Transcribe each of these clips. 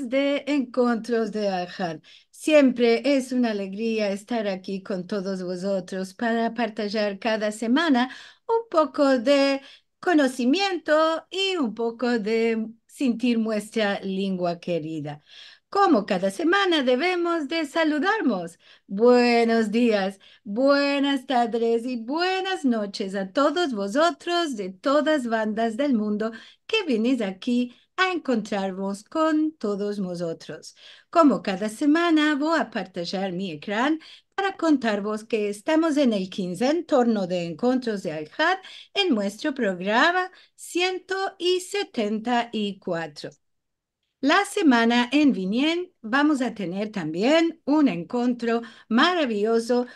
más de Encuentros de Ajar. Siempre es una alegría estar aquí con todos vosotros para partillar cada semana un poco de conocimiento y un poco de sentir nuestra lengua querida. Como cada semana debemos de saludarnos. Buenos días, buenas tardes y buenas noches a todos vosotros de todas bandas del mundo que venís aquí a encontrarnos con todos nosotros. Como cada semana voy a partillar mi ecrán para contarvos que estamos en el 15 en torno de Encuentros de Al-Had en nuestro programa 174. La semana en Vinien vamos a tener también un encuentro maravilloso.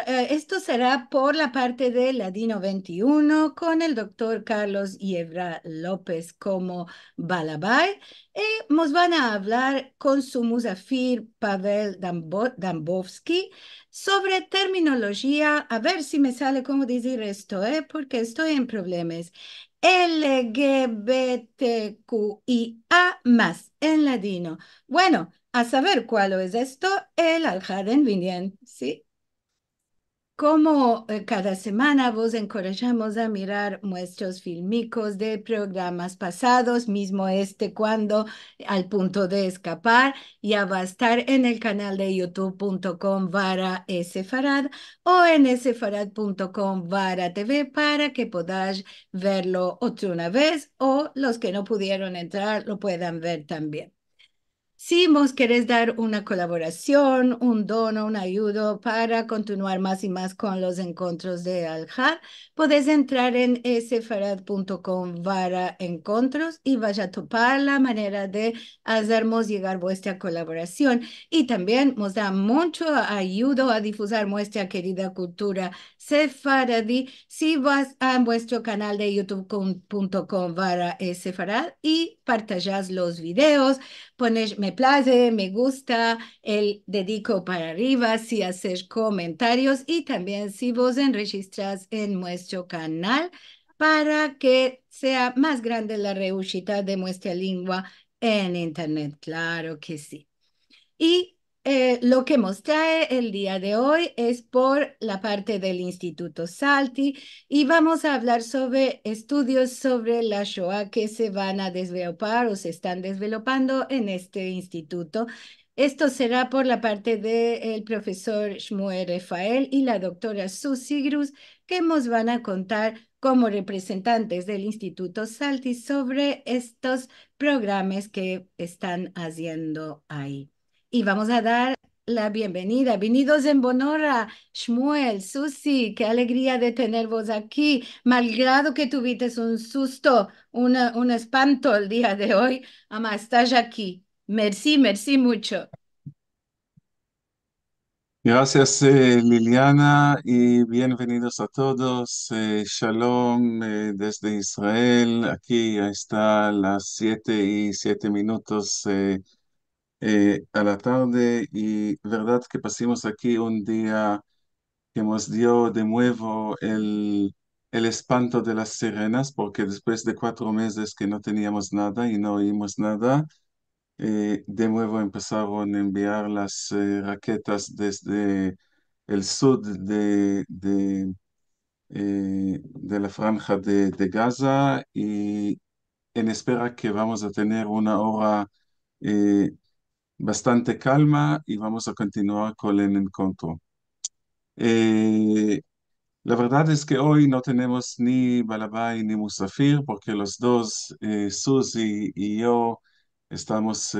Esto será por la parte de Ladino 21 con el doctor Carlos Yebra López como Balabay. Y nos van a hablar con su musafir Pavel Dambovsky sobre terminología. A ver si me sale cómo decir esto, porque estoy en problemas. LGBTQIA más en ladino. Bueno, a saber cuál es esto, el Aljaden Vinien, ¿sí? Como cada semana vos encorajamos a mirar nuestros filmicos de programas pasados, mismo este cuando al punto de escapar, ya va a estar en el canal de youtube.com /sfarad o en sfarad.com TV para que podáis verlo otra una vez o los que no pudieron entrar lo puedan ver también. Si vos querés dar una colaboración, un dono, un ayudo para continuar más y más con los encuentros de Al-Had, podés entrar en sfarad.com encuentros y vaya a topar la manera de hacernos llegar vuestra colaboración. Y también nos da mucho ayuda a difusar nuestra querida cultura sefaradí si vas a vuestro canal de youtube.com sefarad y partajas los videos, pones me place, me gusta, el dedico para arriba si haces comentarios y también si vos enregistras en nuestro canal para que sea más grande la reushita de nuestra lengua en Internet. Claro que sí. Y lo que nos trae el día de hoy es por la parte del Instituto Salti y vamos a hablar sobre estudios sobre la Shoah que se van a desarrollar o se están desarrollando en este instituto. Esto será por la parte del profesor Shmuel Rafael y la doctora Susi Grus, que nos van a contar como representantes del Instituto Salti sobre estos programas que están haciendo ahí. Y vamos a dar la bienvenida. Venidos en Bonora, Shmuel, Susi, qué alegría de tenervos aquí. Malgrado que tuviste un susto, un espanto el día de hoy, ama, estás aquí. Merci, merci mucho. Gracias, Liliana, y bienvenidos a todos. Shalom, desde Israel. Aquí ya está las 7:07 a la tarde, y verdad que pasamos aquí un día que nos dio de nuevo el espanto de las sirenas, porque después de 4 meses que no teníamos nada y no oímos nada, de nuevo empezaron a enviar las raquetas desde el sur de la franja de Gaza, y en espera que vamos a tener una hora eh, bastante calma y vamos a continuar con el encuentro. Eh, la verdad es que hoy no tenemos ni Balabay ni Musafir porque los dos, Susi y yo, estamos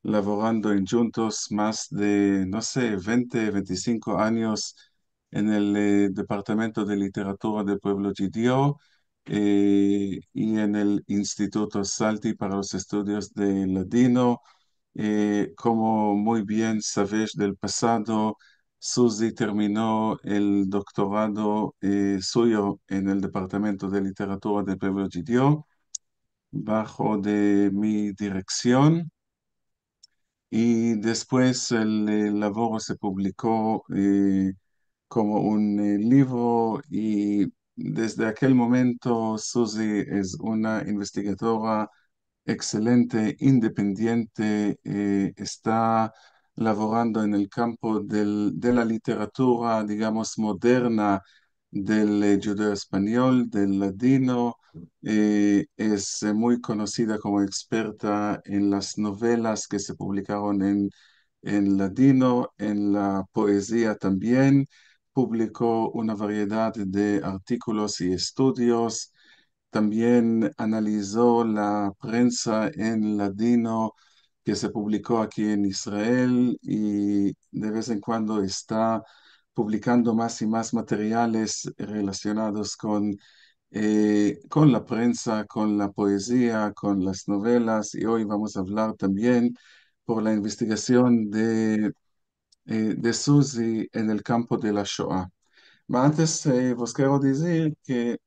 laborando en juntos más de, no sé, 20, 25 años en el Departamento de Literatura del Pueblo Judío y en el Instituto Salti para los estudios de Ladino. Como muy bien sabes del pasado, Susi terminó el doctorado suyo en el Departamento de Literatura del Pueblo Judío bajo de mi dirección, y después el labor se publicó como un libro, y desde aquel momento Susi es una investigadora excelente, independiente, está laborando en el campo de la literatura, digamos, moderna del judeo español, del ladino. Es muy conocida como experta en las novelas que se publicaron en ladino, en la poesía también. Publicó una variedad de artículos y estudios. También analizó la prensa en ladino que se publicó aquí en Israel y de vez en cuando está publicando más y más materiales relacionados con la prensa, con la poesía, con las novelas. Y hoy vamos a hablar también por la investigación de Susi en el campo de la Shoah. Ma antes, vos quiero decir que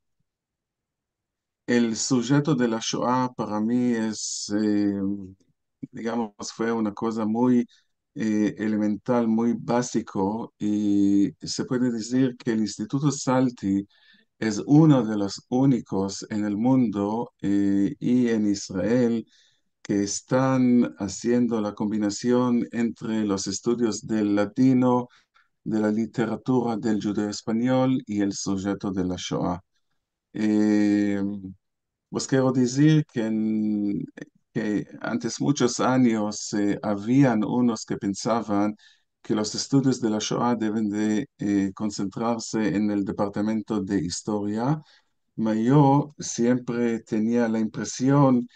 el sujeto de la Shoah para mí digamos, fue una cosa muy elemental, muy básico y se puede decir que el Instituto Salti es uno de los únicos en el mundo y en Israel que están haciendo la combinación entre los estudios del latino, de la literatura del judeo español y el sujeto de la Shoah. Eh, Pues quiero decir que antes muchos años habían unos que pensaban que los estudios de la Shoah deben de concentrarse en el departamento de historia, pero yo siempre tenía la impresión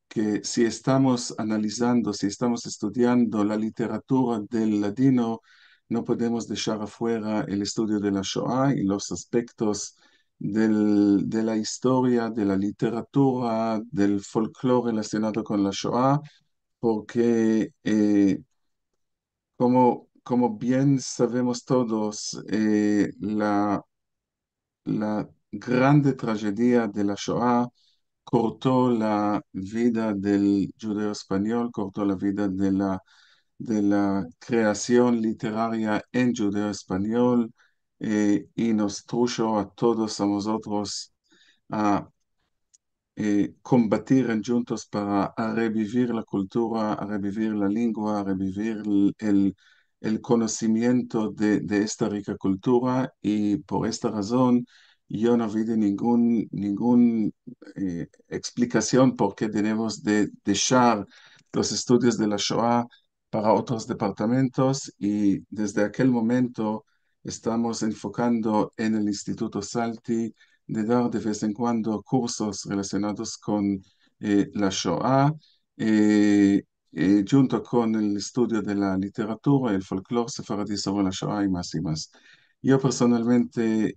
que si estamos analizando, si estamos estudiando la literatura del ladino, no podemos dejar afuera el estudio de la Shoah y los aspectos de la historia, de la literatura, del folclore relacionado con la Shoah, porque como bien sabemos todos, la grande tragedia de la Shoah cortó la vida del judeo español, cortó la vida de la creación literaria en judeo español y nos trujo a todos a nosotros a combatir juntos para a revivir la cultura, a revivir la lengua, a revivir el conocimiento de esta rica cultura y por esta razón yo no vi de ningún explicación por qué tenemos de dejar los estudios de la Shoah para otros departamentos y desde aquel momento estamos enfocando en el Instituto Salti de dar de vez en cuando cursos relacionados con la Shoah, junto con el estudio de la literatura y el folclore sefaradí sobre la Shoah y más y más. Yo personalmente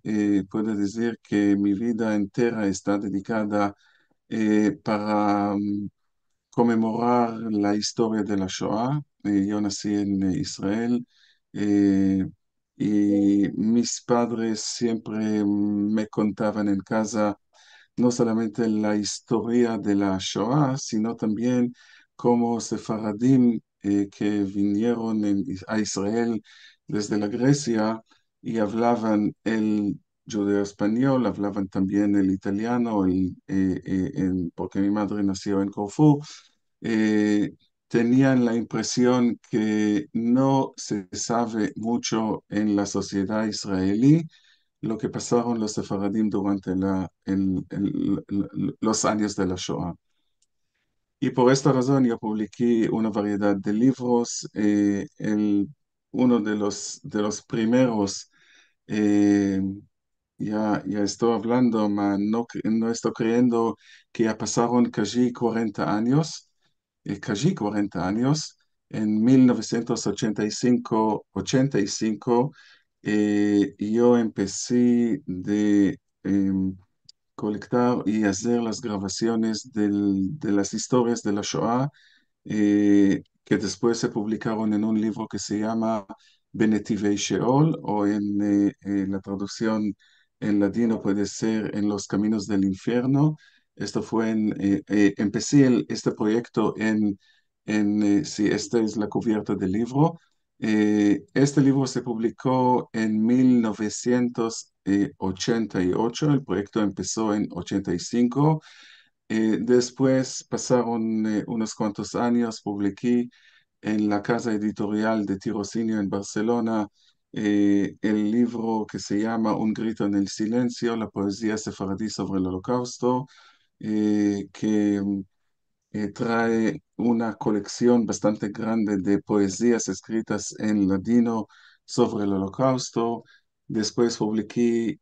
puedo decir que mi vida entera está dedicada para conmemorar la historia de la Shoah. Yo nací en Israel eh, y mis padres siempre me contaban en casa no solamente la historia de la Shoah, sino también cómo sefaradim que vinieron a Israel desde la Grecia y hablaban el judeo español, hablaban también el italiano, porque mi madre nació en Corfú, eh, tenían la impresión que no se sabe mucho en la sociedad israelí lo que pasaron los sefaradim durante los años de la Shoah. Y por esta razón yo publiqué una variedad de libros. Uno de los primeros, eh, ya estoy hablando, no estoy creyendo que ya pasaron casi 40 años, casi 40 años. En 1985 yo empecé de colectar y hacer las grabaciones de las historias de la Shoah, que después se publicaron en un libro que se llama Benetivei Sheol, o la traducción en latino puede ser En los caminos del infierno. Esto fue empecé este proyecto sí, esta es la cubierta del libro. Este libro se publicó en 1988. El proyecto empezó en 85. Después pasaron unos cuantos años, publiqué en la casa editorial de Tirocinio en Barcelona el libro que se llama Un grito en el silencio, la poesía sefaradí sobre el Holocausto, que trae una colección bastante grande de poesías escritas en ladino sobre el Holocausto. Después publiqué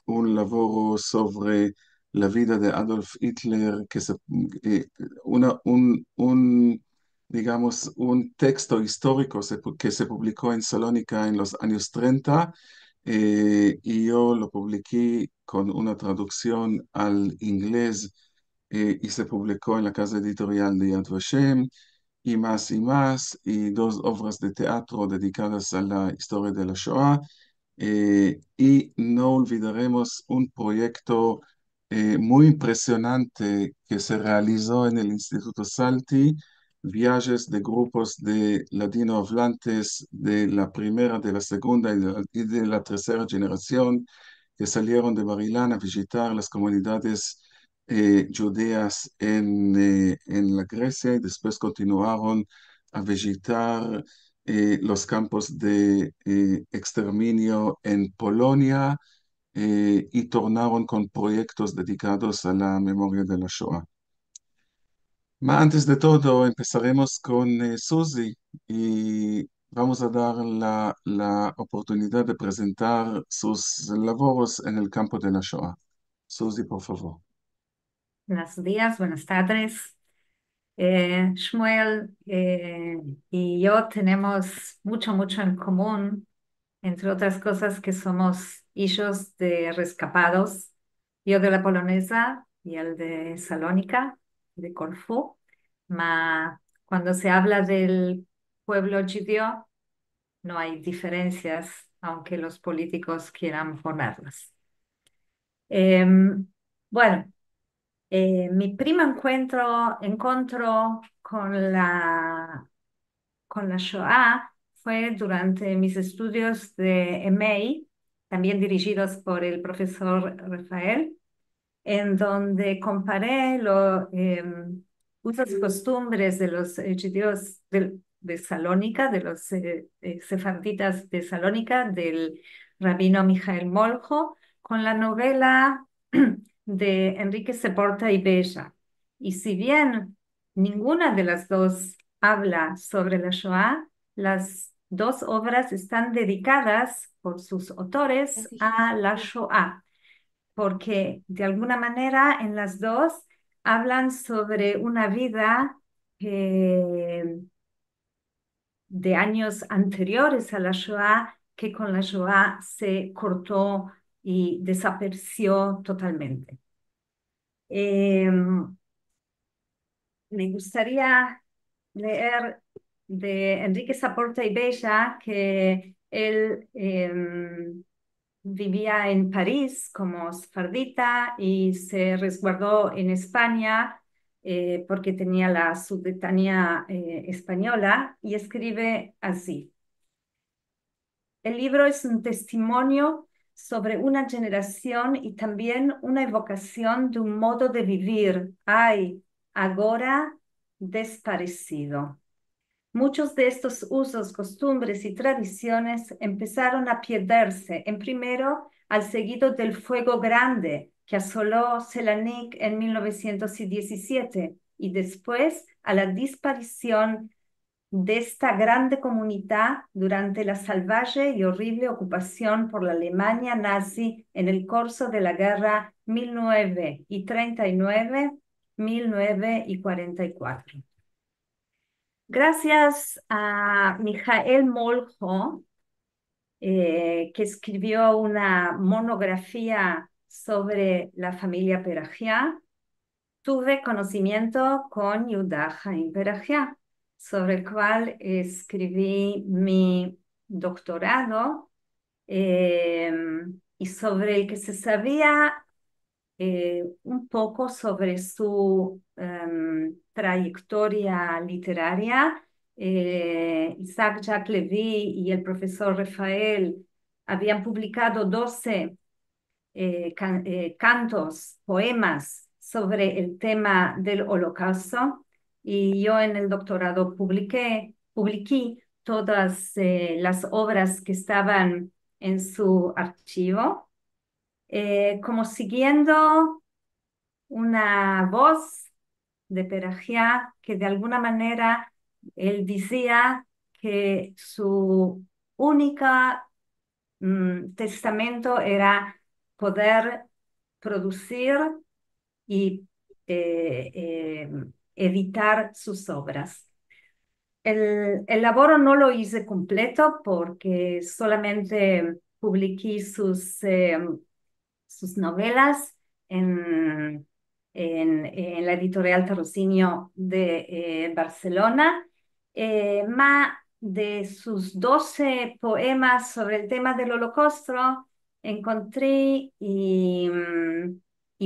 un laboro sobre la vida de Adolf Hitler, eh, digamos, un texto histórico que se publicó en Salónica en los años 30, y yo lo publiqué con una traducción al inglés, y se publicó en la casa editorial de Yad Vashem, y más, y dos obras de teatro dedicadas a la historia de la Shoah. Y no olvidaremos un proyecto muy impresionante que se realizó en el Instituto Salti, viajes de grupos de ladino hablantes de la primera, de la segunda y de la tercera generación que salieron de Barilán a visitar las comunidades judeas en la Grecia, y después continuaron a visitar los campos de exterminio en Polonia, y tornaron con proyectos dedicados a la memoria de la Shoah. Antes de todo, empezaremos con Susi, y vamos a dar la oportunidad de presentar sus labores en el campo de la Shoah. Susi, por favor. Buenos días, buenas tardes. Shmuel y yo tenemos mucho en común, entre otras cosas que somos hijos de rescapados, yo de la Polonesa y él de Salónica, de Corfú. Cuando se habla del pueblo judío, no hay diferencias, aunque los políticos quieran ponerlas. Em, bueno. Mi primo encontró con la Shoah fue durante mis estudios de EMEI, también dirigidos por el profesor Rafael, en donde comparé los usos y costumbres de los judíos de Salónica, de los sefarditas de Salónica, del rabino Mijael Moljo, con la novela de Enrique Seporta y Bella. Y si bien ninguna de las dos habla sobre la Shoah, las dos obras están dedicadas por sus autores a la Shoah, porque de alguna manera en las dos hablan sobre una vida de años anteriores a la Shoah, que con la Shoah se cortó y desapareció totalmente. Me gustaría leer de Enrique Saporta y Bella, que él vivía en París como sefardita y se resguardó en España porque tenía la ciudadanía española, y escribe así. El libro es un testimonio sobre una generación y también una evocación de un modo de vivir, ay, agora desaparecido. Muchos de estos usos, costumbres y tradiciones empezaron a perderse, en primero al seguido del fuego grande que asoló Selanik en 1917, y después a la desaparición de esta grande comunidad durante la salvaje y horrible ocupación por la Alemania nazi en el curso de la guerra 1939-1944. Gracias a Mijael Moljo, que escribió una monografía sobre la familia Perajiá, tuve conocimiento con Yehuda Haim Perajiá, sobre el cual escribí mi doctorado, y sobre el que se sabía un poco sobre su trayectoria literaria. Isaac Jacques Levy y el profesor Rafael habían publicado 12 cantos, poemas sobre el tema del Holocausto y yo en el doctorado publiqué todas las obras que estaban en su archivo, como siguiendo una voz de Perajiá que de alguna manera él decía que su única testamento era poder producir y editar sus obras. El laboro no lo hice completo porque solamente publiqué sus novelas en la editorial Tarocinio de Barcelona. Más de sus 12 poemas sobre el tema del Holocausto, encontré y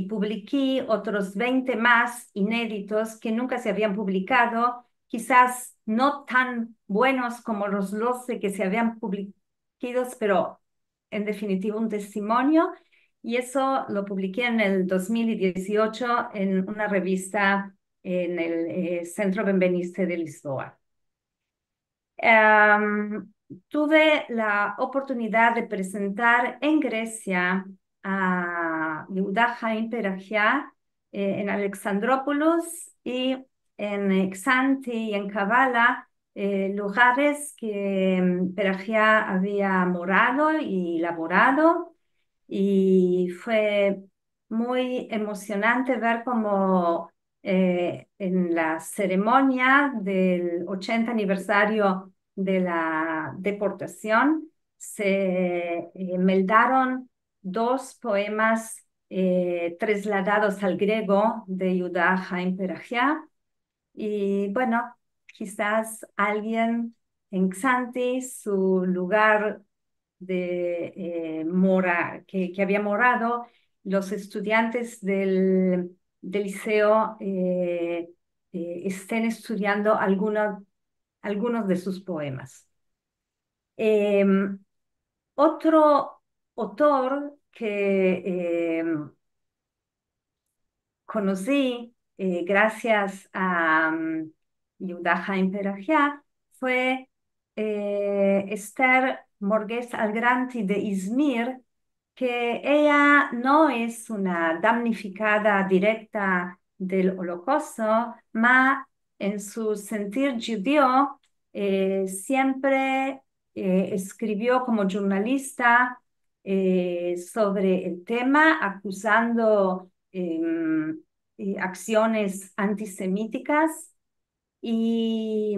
publiqué otros 20 más inéditos que nunca se habían publicado, quizás no tan buenos como los 12 que se habían publicado, pero en definitiva un testimonio. Y eso lo publiqué en el 2018 en una revista en el Centro Benveniste de Lisboa. Tuve la oportunidad de presentar en Grecia a Yehuda Haim Perajiá en Alexandrópolis y en Xanthi y en Kavala, lugares que Perajiá había morado y laborado, y fue muy emocionante ver cómo en la ceremonia del 80 aniversario de la deportación se meldaron dos poemas trasladados al griego de Yehuda Haim Perajiá. Y bueno, quizás alguien en Xanthi, su lugar que había morado, los estudiantes del liceo estén estudiando algunos de sus poemas. Otro autor que conocí gracias a Yehuda Haim Perajiá fue Esther Morges Algranti de Izmir, que ella no es una damnificada directa del Holocausto, mas en su sentir judío siempre escribió como jornalista sobre el tema, acusando acciones antisemíticas, y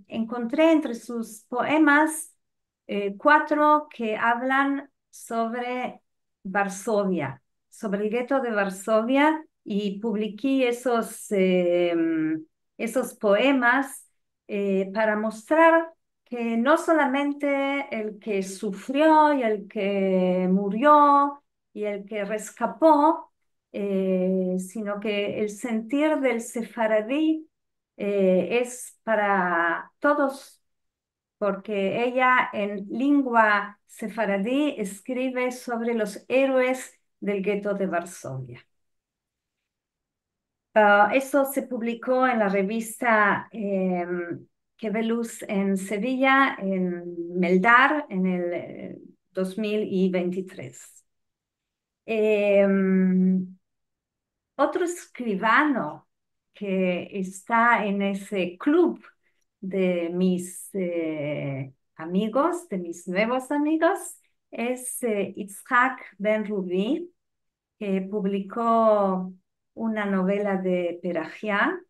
encontré entre sus poemas 4 que hablan sobre Varsovia, sobre el gueto de Varsovia, y publiqué esos poemas para mostrar que no solamente el que sufrió y el que murió y el que rescapó, sino que el sentir del sefaradí es para todos, porque ella en lengua sefaradí escribe sobre los héroes del gueto de Varsovia. Eso se publicó en la revista que ve luz en Sevilla, en Meldar, en el 2023. Otro escribano que está en ese club de mis amigos, de mis nuevos amigos, es Itzhak Ben Rubi, que publicó una novela de Perajiá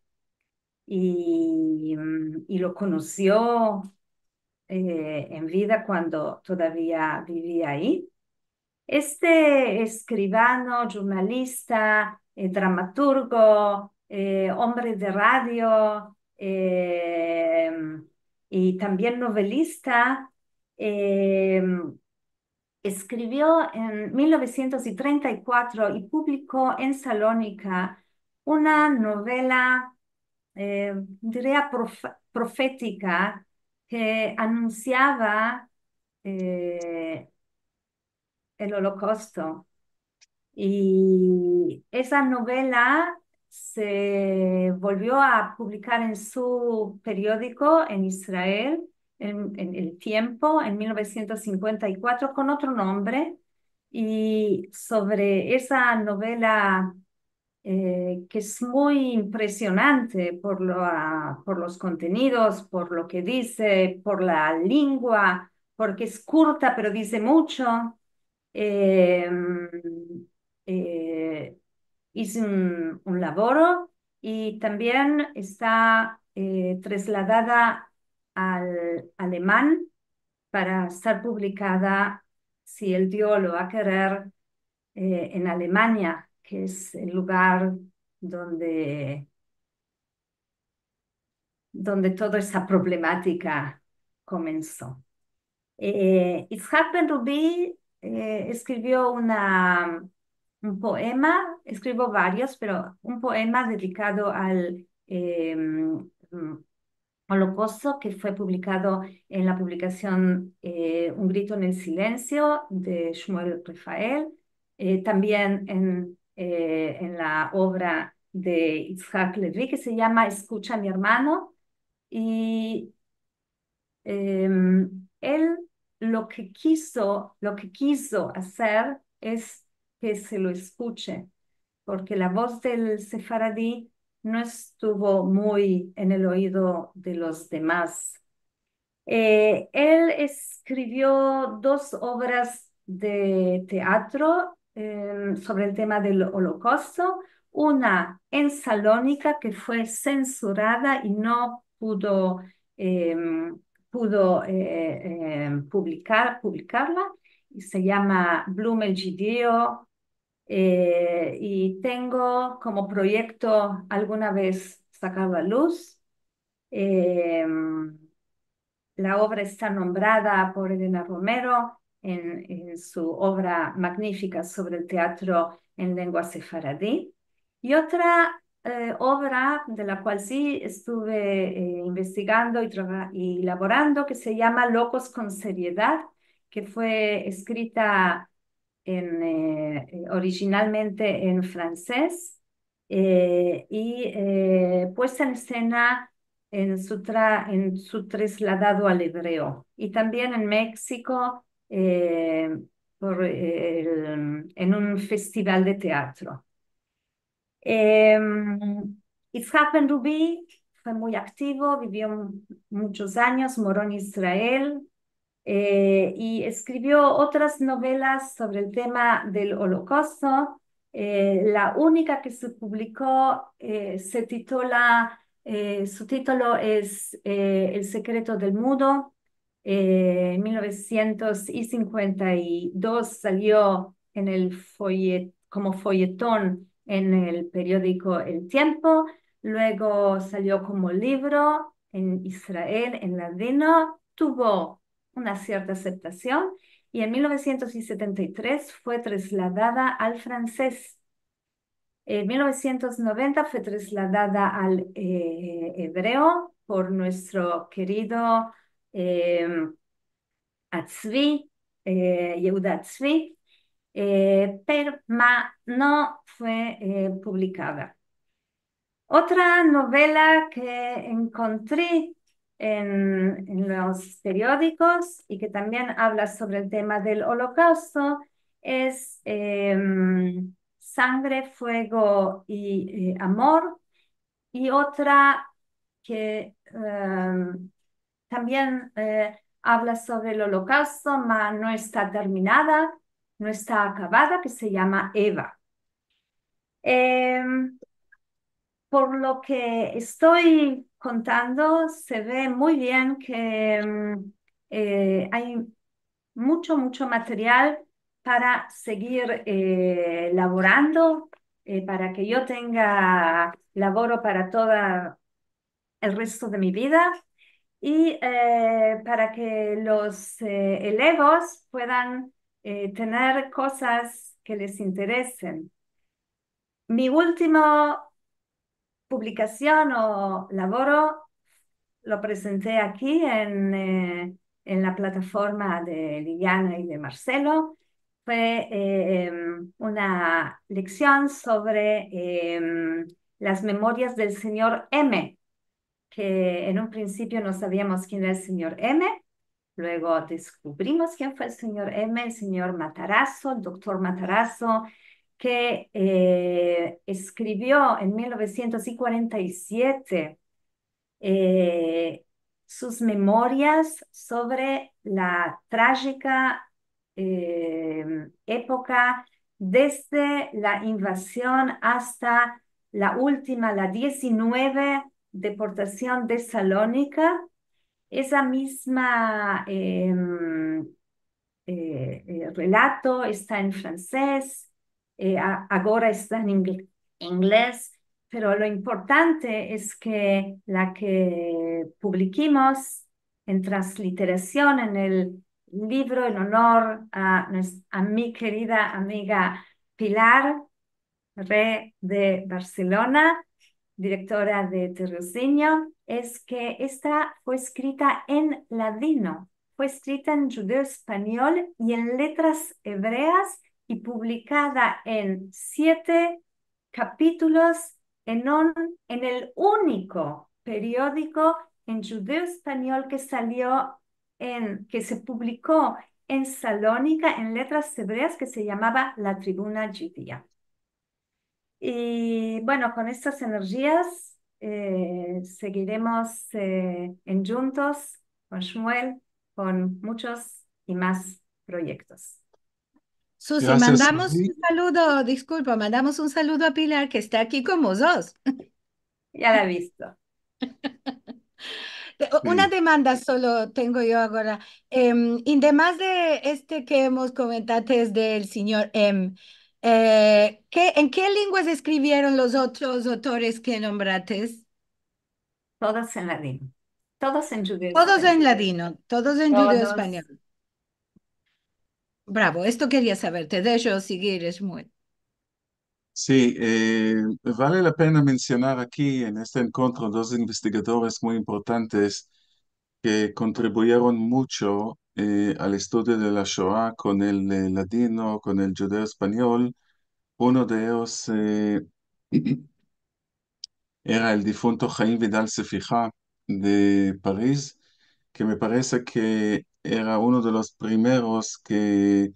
y lo conoció en vida cuando todavía vivía ahí. Este escribano, jornalista, dramaturgo, hombre de radio y también novelista, eh, escribió en 1934 y publicó en Salónica una novela, diría profética, que anunciaba el Holocausto. Y esa novela se volvió a publicar en su periódico en Israel, en El Tiempo, en 1954, con otro nombre. Y sobre esa novela, que es muy impresionante por los contenidos, por lo que dice, por la lengua, porque es corta pero dice mucho. Eh, eh, Hice un laboro y también está trasladada al alemán para ser publicada, si el Dios lo va a querer, en Alemania, que es el lugar donde, donde toda esa problemática comenzó. Itzhak Ben Rubi escribió un poema, escribió varios, pero un poema dedicado al Holocausto, que fue publicado en la publicación Un grito en el silencio de Shmuel Rafael, también en la obra de Itzhak Levi, que se llama Escucha mi hermano. Y él lo que quiso hacer es que se lo escuche, porque la voz del sefaradí no estuvo muy en el oído de los demás. Él escribió dos obras de teatro sobre el tema del Holocausto, una en Salónica que fue censurada y no pudo publicarla, y se llama Blum el Judío, y tengo como proyecto alguna vez sacarla a luz. Em, la obra está nombrada por Elena Romero en su obra magnífica sobre el teatro en lengua sefaradí. Y otra obra de la cual sí estuve investigando y elaborando, que se llama Locos con seriedad, que fue escrita originalmente en francés, y puesta en escena en su trasladado al hebreo. Y también en México, en un festival de teatro. Eh, Itzhak Ben Rubi fue muy activo, vivió muchos años, moró en Israel, y escribió otras novelas sobre el tema del Holocausto. La única que se publicó se titula, su título es El secreto del mudo. En 1952 salió como folletón en el periódico El Tiempo. Luego salió como libro en Israel, en ladino. Tuvo una cierta aceptación, y en 1973 fue trasladada al francés. En 1990 fue trasladada al hebreo por nuestro querido eh, Atzvi, Yehuda Atzvi, pero no fue publicada. Otra novela que encontré en los periódicos y que también habla sobre el tema del Holocausto es Sangre, Fuego y Amor. Y otra que también habla sobre el Holocausto, pero no está terminada, no está acabada, que se llama Eva. Por lo que estoy contando, se ve muy bien que hay mucho material para seguir laborando, para que yo tenga laboro para todo el resto de mi vida, y para que los elevos puedan tener cosas que les interesen. Mi último publicación o laboro lo presenté aquí en la plataforma de Liliana y de Marcelo. fue una lección sobre las memorias del señor M, que en un principio no sabíamos quién era el señor M. Luego descubrimos quién fue el señor Matarazzo, el doctor Matarazzo, que escribió en 1947 eh, sus memorias sobre la trágica época desde la invasión hasta la última, la 19, deportación de Salónica. Esa misma relato está en francés, ahora está en inglés, pero lo importante es que la que publiquemos en transliteración en el libro en honor a mi querida amiga Pilar Re de Barcelona, directora de Terrocinio, es que esta fue escrita en ladino, fue escrita en judeo-español y en letras hebreas y publicada en 7 capítulos en el único periódico en judeo-español que se publicó en Salónica en letras hebreas que se llamaba La Tribuna Judía. Y bueno, con estas energías seguiremos en juntos con Shmuel, con muchos y más proyectos. Susi, Gracias, mandamos Susi. un saludo, disculpa, mandamos un saludo a Pilar que está aquí con vosotros. Ya la he visto. Una Sí. demanda solo tengo yo ahora. Además de este que hemos comentado es del señor M, ¿en qué lenguas escribieron los otros autores que nombrates? Todos en ladino, todos en judeo Todos en español, ladino, todos en judeo todos. español. Bravo, esto quería saber, te dejo seguir, es muy. Sí, vale la pena mencionar aquí en este encuentro dos investigadores muy importantes que contribuyeron mucho al estudio de la Shoah con el ladino, con el judeo español. Uno de ellos era el difunto Jaime Vidal Sefija de París, que me parece que era uno de los primeros que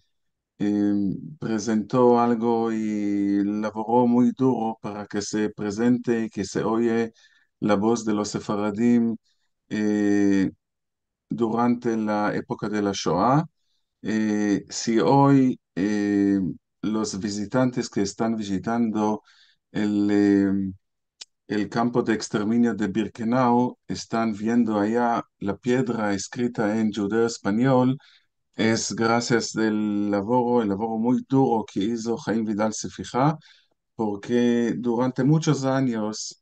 eh, presentó algo y laboró muy duro para que se presente y que se oye la voz de los sefaradim eh, durante la época de la Shoah. Si hoy los visitantes que están visitando el campo de exterminio de Birkenau están viendo allá la piedra escrita en judeo español, es gracias el laboro muy duro que hizo Jaime Vidal Sefija, porque durante muchos años,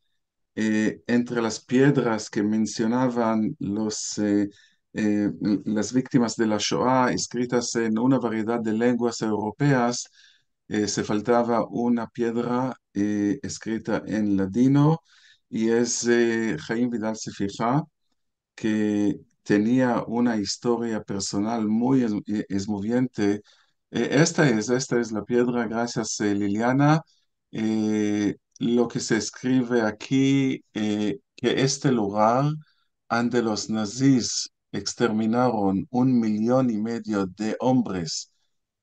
entre las piedras que mencionaban eh, las víctimas de la Shoah, escritas en una variedad de lenguas europeas, se faltaba una piedra escrita en ladino, y es Jaime Vidal Sefija, que tenía una historia personal muy esmoviente. Esta es la piedra, gracias Liliana. Lo que se escribe aquí, que este lugar donde los nazis exterminaron 1,5 millones de hombres,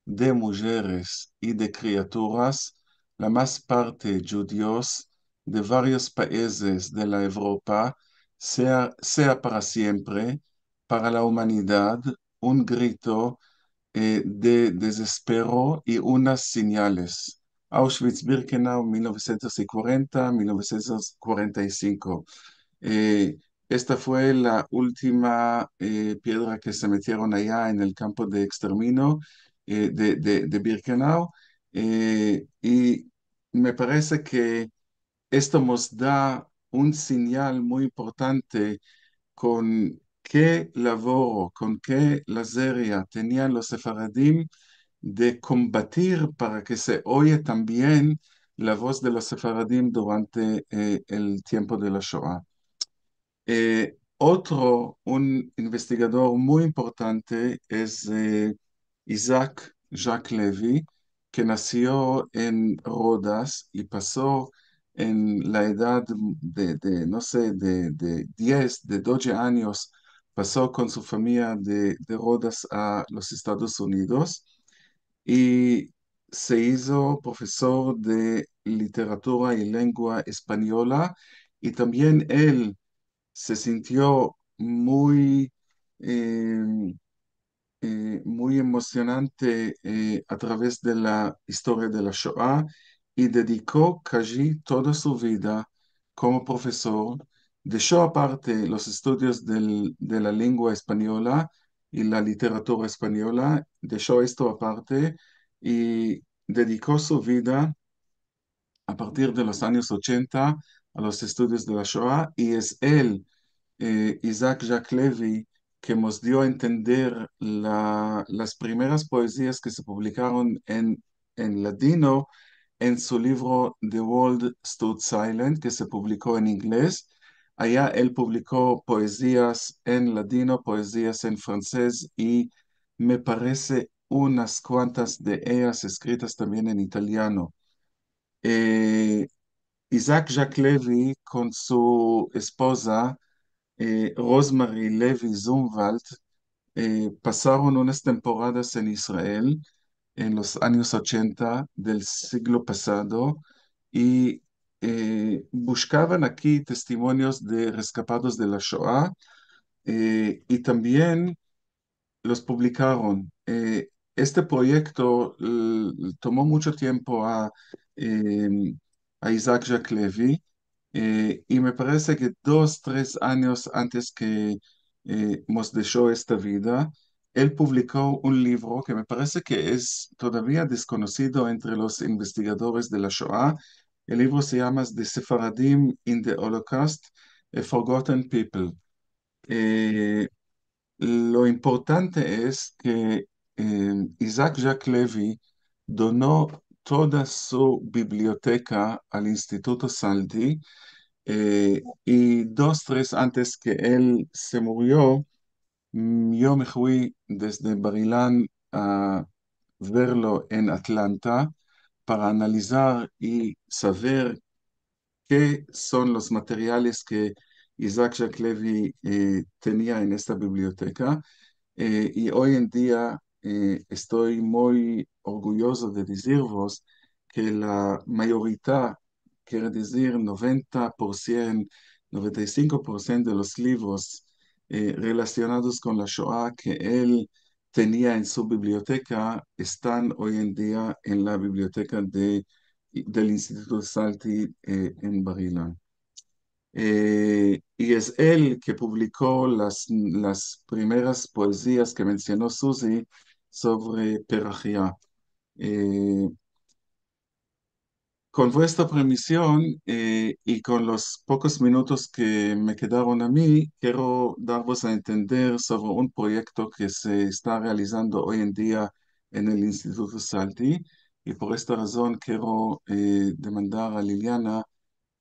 de mujeres y de criaturas, la más parte judíos de varios países de la Europa, sea para siempre, para la humanidad, un grito de desespero y unas señales. Auschwitz-Birkenau, 1940-1945. Eh, Esta fue la última piedra que se metieron allá en el campo de exterminio de Birkenau. Y me parece que esto nos da un señal muy importante con qué labor, con qué lazeria tenían los sefaradim de combatir para que se oye también la voz de los sefaradim durante el tiempo de la Shoah. Un investigador muy importante es Isaac Jacques Levy, que nació en Rodas y pasó en la edad no sé, de 10, de 12 años, pasó con su familia de Rodas a los Estados Unidos y se hizo profesor de literatura y lengua española y también él se sintió muy emocionante a través de la historia de la Shoah y dedicó casi toda su vida como profesor. Dejó aparte los estudios de la lengua española y la literatura española, dejó esto aparte y dedicó su vida a partir de los años 80 a los estudios de la Shoah y es él, Isaac Jacques Levy, que nos dio a entender las primeras poesías que se publicaron en ladino en su libro The World Stood Silent, que se publicó en inglés. Allá él publicó poesías en ladino, poesías en francés y me parece unas cuantas de ellas escritas también en italiano. Eh, Isaac Jacques Levy con su esposa Rosemary Levy Zumwalt pasaron unas temporadas en Israel en los años 80 del siglo pasado y buscaban aquí testimonios de rescatados de la Shoah y también los publicaron. Este proyecto tomó mucho tiempo a Isaac Jacques Levy y me parece que 2, 3 años antes que nos dejó esta vida, él publicó un libro que me parece que es todavía desconocido entre los investigadores de la Shoah. El libro se llama The Sephardim in the Holocaust, A Forgotten People. Eh, lo importante es que Isaac Jacques Levy donó toda su biblioteca al Instituto Saldi y 2, 3 antes que él se murió, yo me fui desde Barilán a verlo en Atlanta para analizar y saber qué son los materiales que Isaac Jacques Levy tenía en esta biblioteca. Y hoy en día estoy muy orgulloso de deciros que la mayoría, quiere decir 90%, 95% de los libros relacionados con la Shoah que él tenía en su biblioteca están hoy en día en la biblioteca del Instituto Salti en Bar Ilan. Y es él que publicó las primeras poesías que mencionó Susi sobre Perachia. Eh, con vuestra permisión y con los pocos minutos que me quedaron a mí, quiero daros a entender sobre un proyecto que se está realizando hoy en día en el Instituto Salti. Y por esta razón quiero demandar a Liliana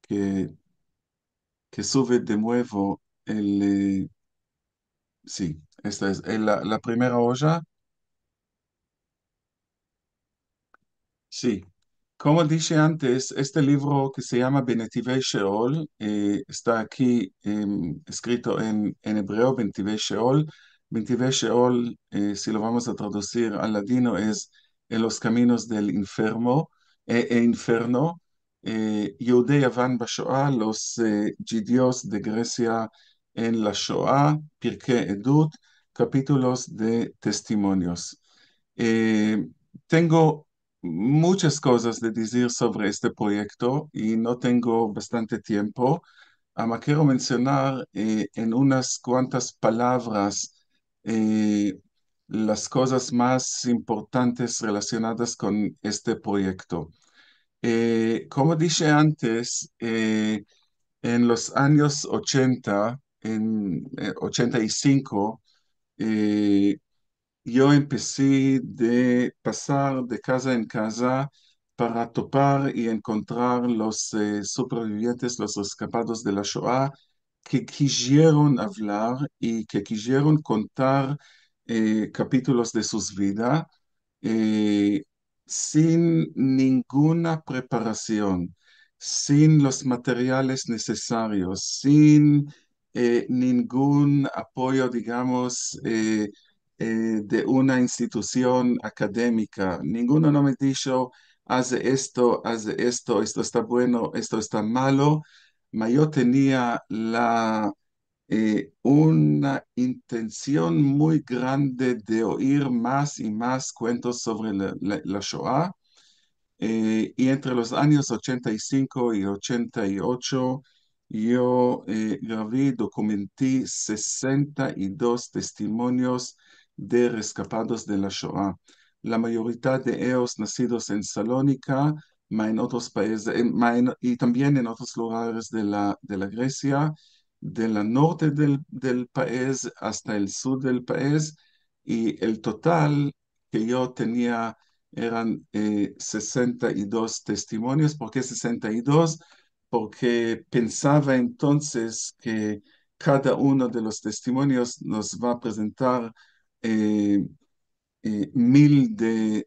que, que sube de nuevo sí, esta es la primera olla. Sí, como dije antes, este libro que se llama Benetivei Sheol está aquí escrito en hebreo, Benetivei Sheol. Benetivei Sheol, si lo vamos a traducir al ladino, es en los caminos del inferno. Yehudei Yavan Bashoah, los judíos de Grecia en la Shoah, Pirkei Edut, capítulos de testimonios. Eh, Tengo muchas cosas de decir sobre este proyecto y no tengo bastante tiempo. Quiero mencionar en unas cuantas palabras eh, las cosas más importantes relacionadas con este proyecto. Como dije antes, en los años 80, en 85, eh, yo empecé de pasar de casa en casa para topar y encontrar los supervivientes, los escapados de la Shoah, que quisieron hablar y que quisieron contar capítulos de sus vidas. eh, sin ninguna preparación, sin los materiales necesarios, sin ningún apoyo, digamos, de una institución académica. Ninguno no me dijo, hace esto, esto está bueno, esto está malo. Ma yo tenía una intención muy grande de oír más y más cuentos sobre la Shoah. Y entre los años 85 y 88, yo grabé, documenté 62 testimonios de rescapados de la Shoah. La mayoría de ellos nacidos en Salónica, ma en otros países, y también en otros lugares de la Grecia, del norte del país hasta el sur del país, y el total que yo tenía eran 62 testimonios. ¿Por qué 62? Porque pensaba entonces que cada uno de los testimonios nos va a presentar eh, 1.000 de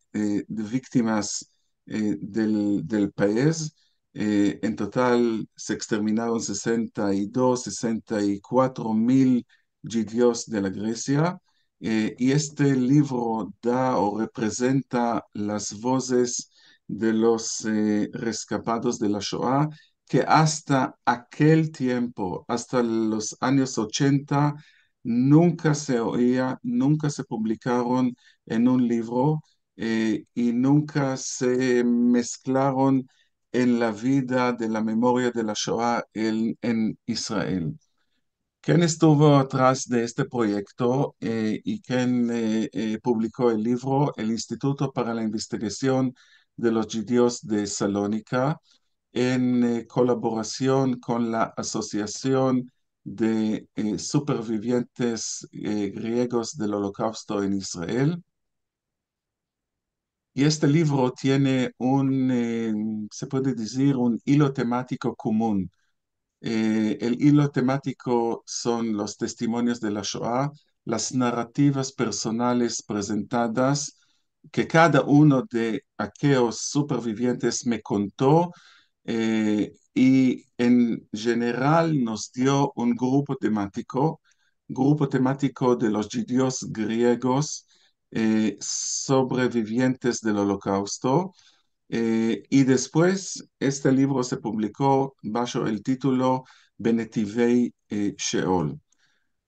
víctimas del país. En total se exterminaron 64.000 judíos de la Grecia. Y este libro da o representa las voces de los rescapados de la Shoah, que hasta aquel tiempo, hasta los años 80, nunca se oía, nunca se publicaron en un libro, y nunca se mezclaron en la vida de la memoria de la Shoah en Israel. ¿Quién estuvo atrás de este proyecto y quién publicó el libro? El Instituto para la Investigación de los Judíos de Salónica, en colaboración con la Asociación de Supervivientes Griegos del Holocausto en Israel. Y este libro tiene se puede decir, un hilo temático común. El hilo temático son los testimonios de la Shoah, las narrativas personales presentadas que cada uno de aquellos supervivientes me contó, y en general nos dio un grupo temático de los judíos griegos sobrevivientes del Holocausto. Y después este libro se publicó bajo el título Benetivei Sheol.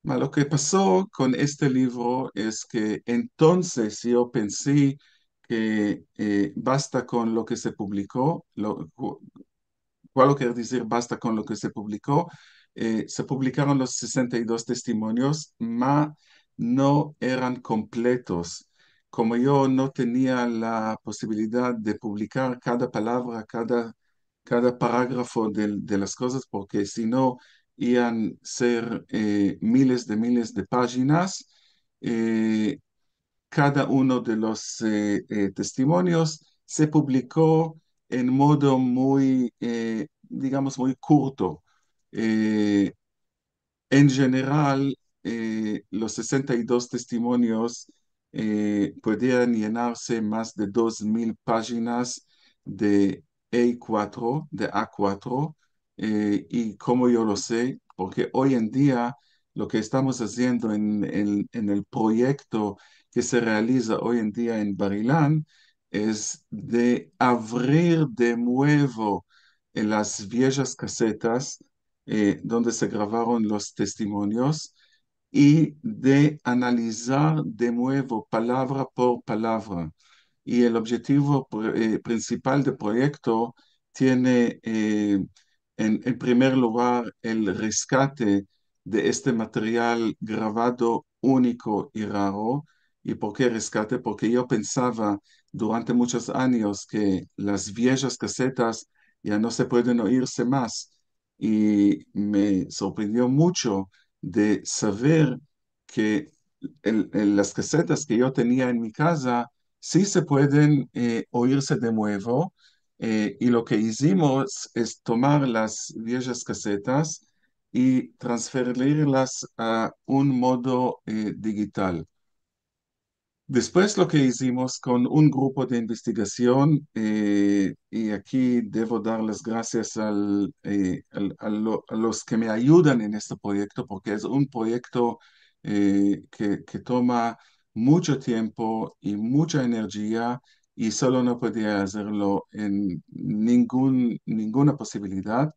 Lo que pasó con este libro es que entonces yo pensé que basta con lo que se publicó. ¿Cuál quiere decir basta con lo que se publicó? Se publicaron los 62 testimonios, ma no eran completos. Como yo no tenía la posibilidad de publicar cada palabra, cada parágrafo de las cosas, porque si no iban a ser miles de páginas, eh, cada uno de los testimonios se publicó en modo muy, digamos, muy corto. Eh, en general, los 62 testimonios podían llenarse más de 2.000 páginas de A4, y como yo lo sé, porque hoy en día lo que estamos haciendo en el proyecto que se realiza hoy en día en Barilán es de abrir de nuevo en las viejas casetas donde se grabaron los testimonios, y de analizar de nuevo palabra por palabra. Y el objetivo principal del proyecto tiene, en primer lugar, el rescate de este material grabado único y raro. ¿Y por qué rescate? Porque yo pensaba durante muchos años que las viejas casetas ya no se pueden oírse más, y me sorprendió mucho de saber que las casetas que yo tenía en mi casa sí se pueden oírse de nuevo. Y lo que hicimos es tomar las viejas casetas y transferirlas a un modo digital. Después lo que hicimos con un grupo de investigación, y aquí debo dar las gracias a los que me ayudan en este proyecto, porque es un proyecto que toma mucho tiempo y mucha energía y solo no podía hacerlo en ninguna posibilidad.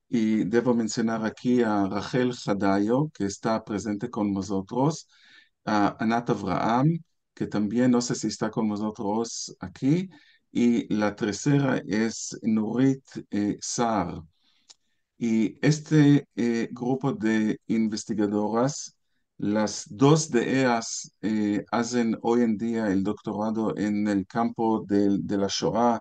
Y debo mencionar aquí a Rachel Jadayo, que está presente con nosotros, a Anat Avraham, que también no sé si está con nosotros aquí, y la tercera es Nurit Saar. Y este grupo de investigadoras, las dos de ellas hacen hoy en día el doctorado en el campo de la Shoah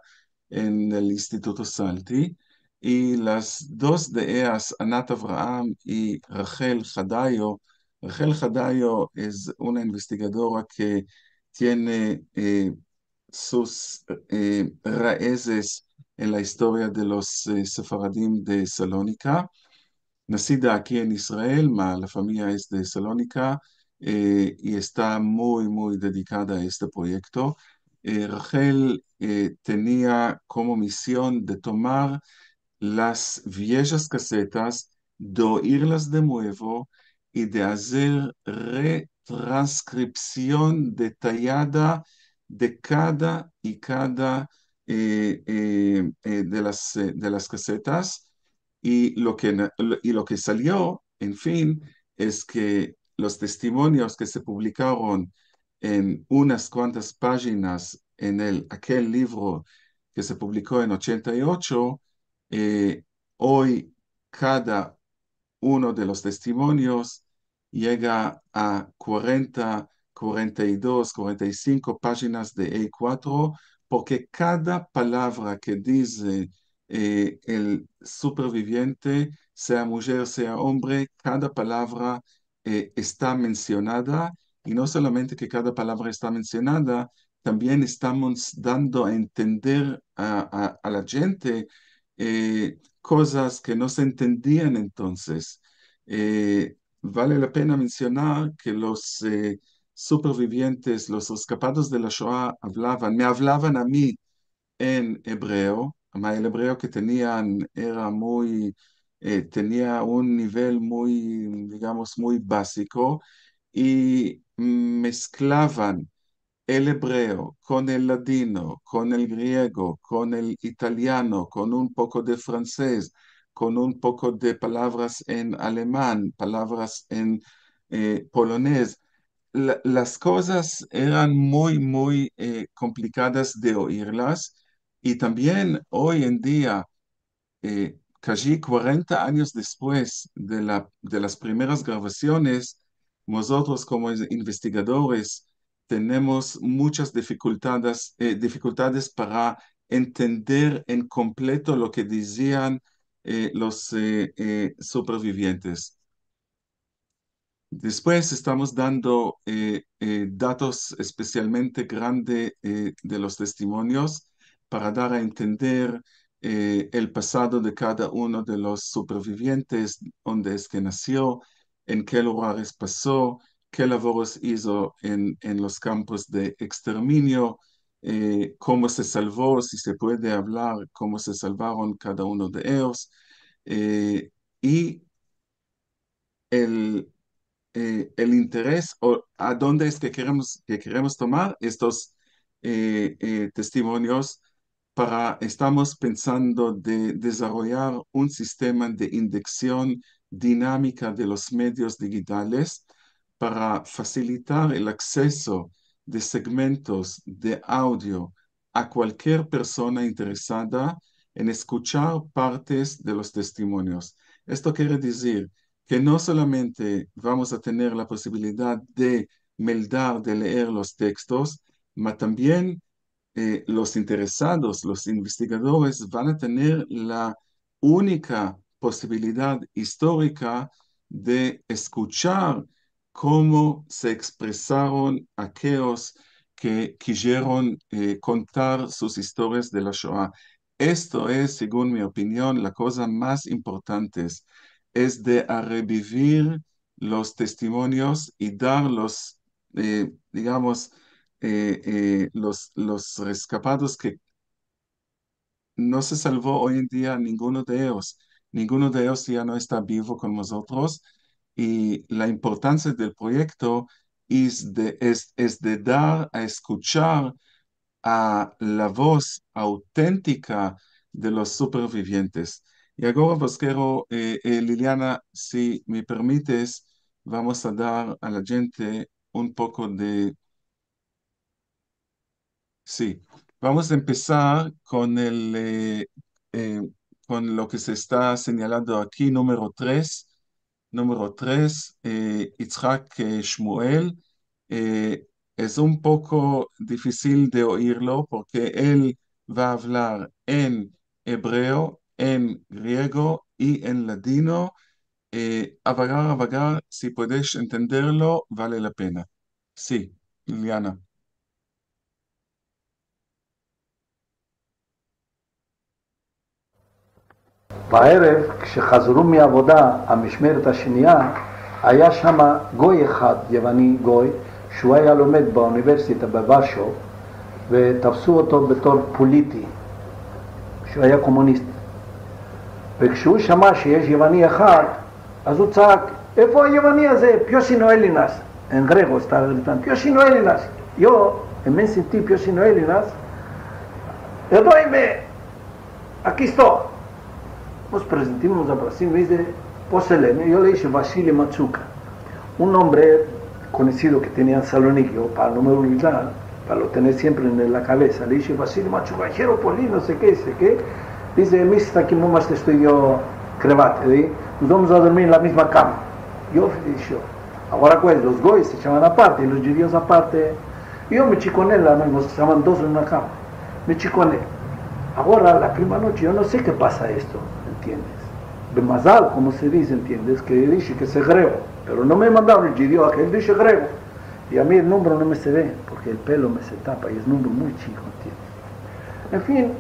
en el Instituto Salti. Y las dos de ellas, Anat Avraham y Rachel Jadayo es una investigadora que tiene sus raíces en la historia de los sefaradim de Salónica. Nacida aquí en Israel, la familia es de Salónica y está muy dedicada a este proyecto. Rachel tenía como misión de tomar las viejas casetas, de oírlas de nuevo y de hacer retranscripción detallada de cada y cada de las casetas. Y lo que salió, en fin, es que los testimonios que se publicaron en unas cuantas páginas en aquel libro que se publicó en 88, eh, hoy cada uno de los testimonios llega a 40, 42, 45 páginas de A4, porque cada palabra que dice el superviviente, sea mujer, sea hombre, cada palabra está mencionada, y no solamente que cada palabra está mencionada, también estamos dando a entender a la gente cosas que no se entendían entonces. Vale la pena mencionar que los supervivientes, los escapados de la Shoah, me hablaban a mí en hebreo. El hebreo que tenían era tenía un nivel muy, digamos, muy básico, y mezclaban el hebreo, con el ladino, con el griego, con el italiano, con un poco de francés, con un poco de palabras en alemán, palabras en polonés. Las cosas eran muy complicadas de oírlas, y también hoy en día casi 40 años después de las primeras grabaciones, nosotros como investigadores tenemos muchas dificultades para entender en completo lo que decían los supervivientes. Después estamos dando datos especialmente grandes de los testimonios para dar a entender el pasado de cada uno de los supervivientes, dónde es que nació, en qué lugares pasó, qué labores hizo en los campos de exterminio, cómo se salvó, si se puede hablar, cómo se salvaron cada uno de ellos. Y el, el interés o a dónde es que queremos tomar estos testimonios. Estamos pensando de desarrollar un sistema de indexación dinámica de los medios digitales para facilitar el acceso de segmentos de audio a cualquier persona interesada en escuchar partes de los testimonios. Esto quiere decir que no solamente vamos a tener la posibilidad de meldar, de leer los textos, mas también los interesados, los investigadores van a tener la única posibilidad histórica de escuchar cómo se expresaron aquellos que quisieron contar sus historias de la Shoah. Esto es, según mi opinión, la cosa más importante, es de a revivir los testimonios y dar digamos, los rescapados que no se salvó hoy en día ninguno de ellos. Ninguno de ellos ya no está vivo con nosotros y la importancia del proyecto es de dar a escuchar a la voz auténtica de los supervivientes. Y ahora vos quiero, Liliana, si me permites, vamos a dar a la gente un poco de... Sí, vamos a empezar con eh, con lo que se está señalando aquí, número 3. Número 3, Itzhak Shmuel. Eh, es un poco difícil de oírlo porque él va a hablar en hebreo, en griego y en ladino. A vagar, si puedes entenderlo, vale la pena. Sí, Liliana. בערב, כשחזרו מעבודה, המשמרת השנייה, היה שם גוי אחד, יווני גוי, שהוא היה לומד באוניברסיטה בוורשו, ותפסו אותו בתור פוליטי, שהוא היה קומוניסט. וכשהוא שמע שיש יווני אחד, אז הוא צעק, איפה היווני הזה? פיוסי נואלינס. En griego está gritando, Piossi Noelinas. Yo, en me sentí Piossi Noelinas, me aquí estoy. Nos presentamos a Brasil, me dice, Poselene, yo le dije Vasily Matsuka, un hombre conocido que tenía en Saloniki, para no me olvidar, para lo tener siempre en la cabeza, le dije Vasily Matsuka, Jeropoli, no sé qué, dice, mi está aquí más estoy yo crevate, nos vamos a dormir en la misma cama. Yo dije, ahora pues los goyes se echaban aparte y los judíos aparte, yo me eché con él, nos estaban dos en una cama, me eché con él. Ahora, la primera noche, yo no sé qué pasa esto, ¿entiendes? Bemazal, como se dice, ¿entiendes? Que dice que es griego, pero no me mandaron el judío, que él dice griego. Y a mí el número no me se ve, porque el pelo me se tapa y es un número muy chico, ¿entiendes? En fin,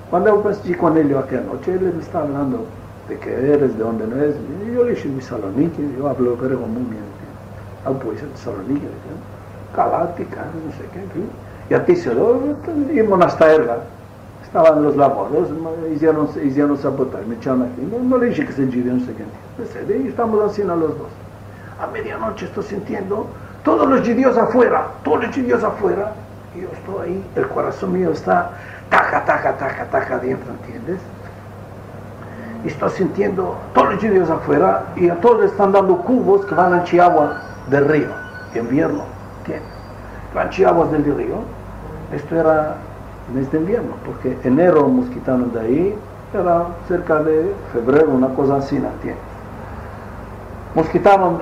cuando yo pensé con él aquella noche, él me está hablando de que eres, de dónde no es. Y yo le dije, mi Saloniki, yo hablo griego muy bien, ¿entiendes? Ah, pues el Saloniki, Galáctica, no sé qué, en fin. Y a ti se lo, y Monasterga. Estaban los laboros, hicieron sabotaje, me echaron aquí. No le dije que se judío, no sé qué. Y estamos haciendo los dos. A medianoche estoy sintiendo todos los judíos afuera, y yo estoy ahí, el corazón mío está taca adentro, ¿entiendes? Y estoy sintiendo todos los judíos afuera y a todos les están dando cubos que van a agua del río, invierno, ¿entiendes? Van aguas del río. Esto era mes de invierno, porque enero nos quitaron de ahí, era cerca de febrero, una cosa así, ¿no entiendes? Nos quitaron,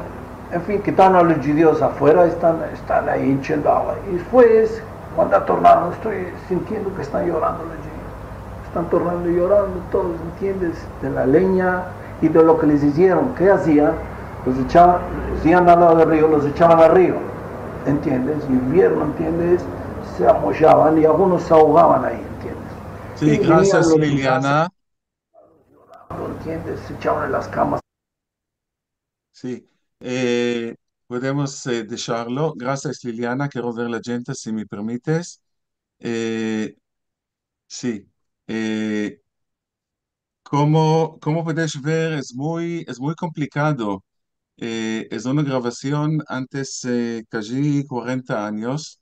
en fin, quitaron a los judíos afuera, están ahí hinchando agua. Y después, cuando tornaron, estoy sintiendo que están llorando los judíos. Están tornando y llorando todos, ¿entiendes? De la leña y de lo que les hicieron. ¿Qué hacían? Los echaban, iban al lado del río, los echaban al río, ¿entiendes? El invierno, ¿entiendes? Se amollaban y algunos se ahogaban ahí, ¿entiendes? Sí, Y gracias, Liliana. ¿Entiendes? Se echaban en las camas. Sí, podemos dejarlo. Gracias, Liliana. Quiero ver la gente, si me permites. Eh, sí, eh, como puedes ver, es muy complicado. Es una grabación antes casi 40 años.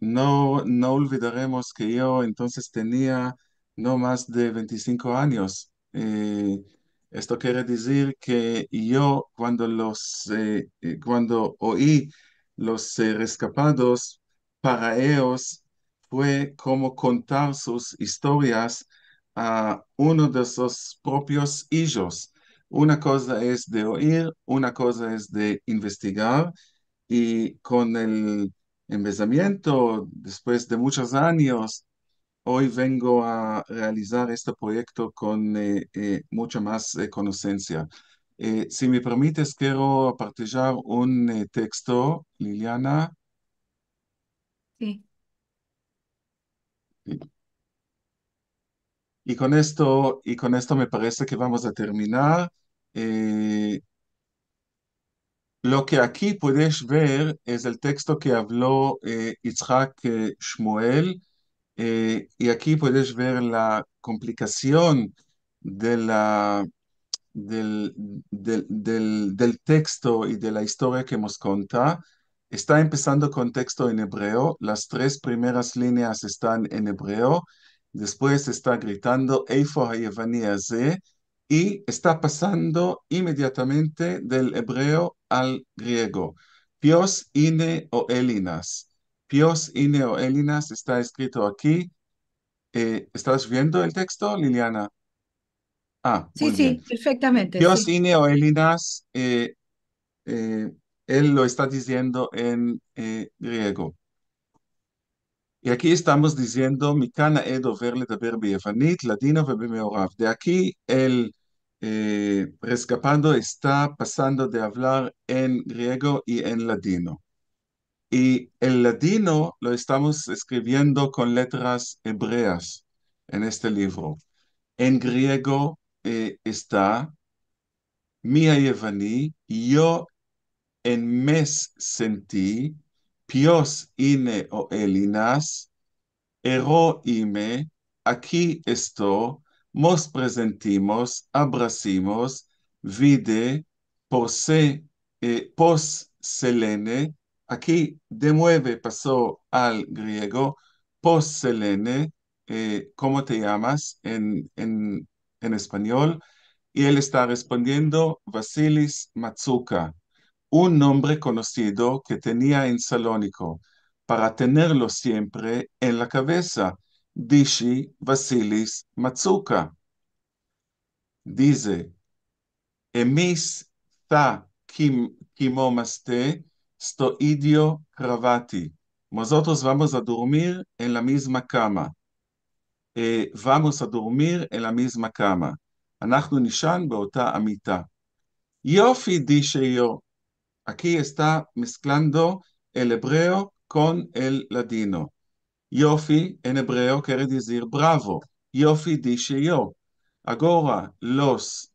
No olvidaremos que yo entonces tenía no más de 25 años. Esto quiere decir que yo cuando oí los rescapados, para ellos fue como contar sus historias a uno de sus propios hijos. Una cosa es de oír, una cosa es de investigar y con el empezamiento, después de muchos años, hoy vengo a realizar este proyecto con mucha más conocencia. Si me permites, quiero partillar un texto, Liliana. Sí. Y con esto me parece que vamos a terminar. Eh, Lo que aquí puedes ver es el texto que habló Yitzhak Shmuel, y aquí puedes ver la complicación de del, del texto y de la historia que nos cuenta. Está empezando con texto en hebreo, las tres primeras líneas están en hebreo, después está gritando Eifo hayevani hazeh, y está pasando inmediatamente del hebreo al griego. Pios ine o elinas. Pios ine o elinas está escrito aquí. ¿Estás viendo el texto, Liliana? Ah, Sí, muy bien. sí, perfectamente, Pios sí. ine o elinas, eh, él lo está diciendo en griego. Y aquí estamos diciendo, Mikana edo verle daber biyavanit, ladino bebemeorav. De aquí el rescapando está pasando de hablar en griego y en ladino. Y el ladino lo estamos escribiendo con letras hebreas en este libro. En griego está mi hayevani, yo en mes sentí, pios ine o elinas, ero ime, aquí esto, mos presentimos, abracimos, vide, pose, pos selene, aquí de nueve pasó al griego, pos selene, ¿cómo te llamas en español? Y él está respondiendo, Vasilis Matsuka, un nombre conocido que tenía en Salónico, para tenerlo siempre en la cabeza. Dishi Vasilis Matsuka. Dice, emis tha kimomaste stoidio cravati. Nosotros vamos a dormir en la misma cama. vamos a dormir en la misma cama. אנחנו נישן באותה המיטה. יופי דישዮ. Aquí está mezclando el hebreo con el ladino. Yofi en hebreo quiere decir bravo. Yofi dice yo. Ahora los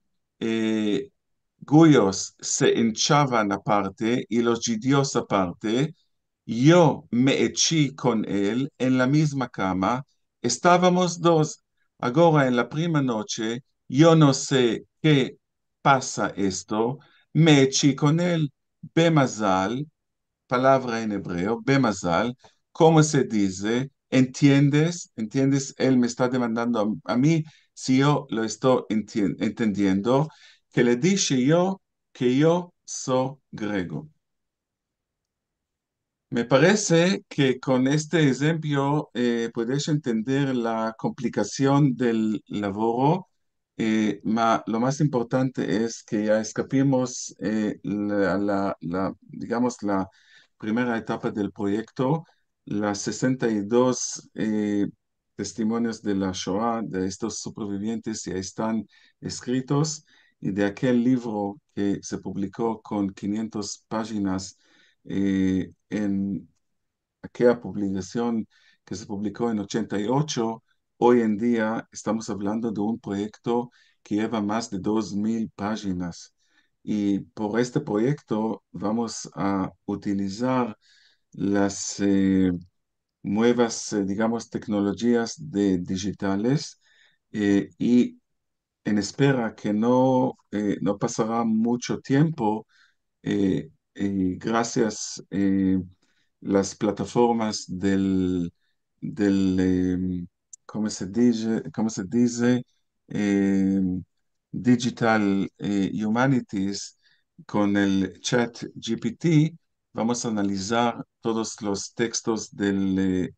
guyos se hinchaban aparte y los judíos aparte. Yo me eché con él en la misma cama. Estábamos dos. Ahora en la primera noche, yo no sé qué pasa esto. Me eché con él. Bemazal, palabra en hebreo, Bemazal, ¿cómo se dice? ¿Entiendes? ¿Entiendes? Él me está demandando a mí si yo lo estoy entendiendo, que le dije yo que yo soy griego. Me parece que con este ejemplo puedes entender la complicación del laboro. Lo más importante es que ya escapimos digamos, la primera etapa del proyecto, las 62 testimonios de la Shoah, de estos supervivientes ya están escritos, y de aquel libro que se publicó con 500 páginas en aquella publicación que se publicó en 88, hoy en día estamos hablando de un proyecto que lleva más de 2000 páginas. Y por este proyecto vamos a utilizar las nuevas, digamos, tecnologías digitales, y en espera que no pasará mucho tiempo, y gracias las plataformas ¿cómo se dice? Digital Humanities, con el chat GPT, vamos a analizar todos los textos de